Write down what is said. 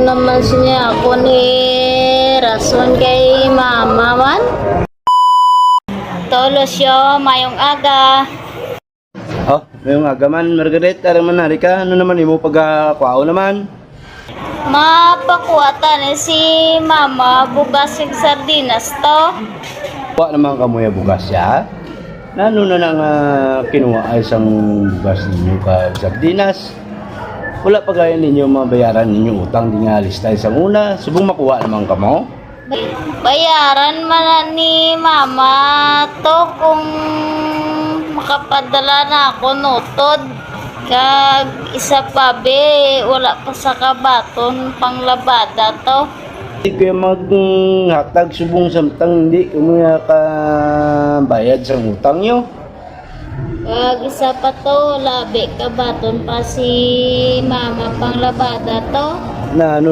Naman siya ako ni rason kay mama man. Tolos yo, mayong aga. Oh, ngayong agaman, Margaret, araman na ka. Ano naman imo pagkakwao naman? Mapakuwata ni si mama bugas ng sardinas to. Wa naman kamoy bugas ya. Nano na nang kinuha ay isang bugas ninyo ka sardinas. Wala pa gaya ninyo mabayaran ninyo utang di nga lista isang una. Subong makuha naman kamo. Bayaran man ni mama to kung makapadala na ako notod. Kag isa pa be, wala pa sa kabaton panglabada to. Hindi kayo maghatag subong samtang hindi kumuya ka bayad sa utang nyo. Kag isa pa to, labi kabaton pa si mama panglabada to. Na ano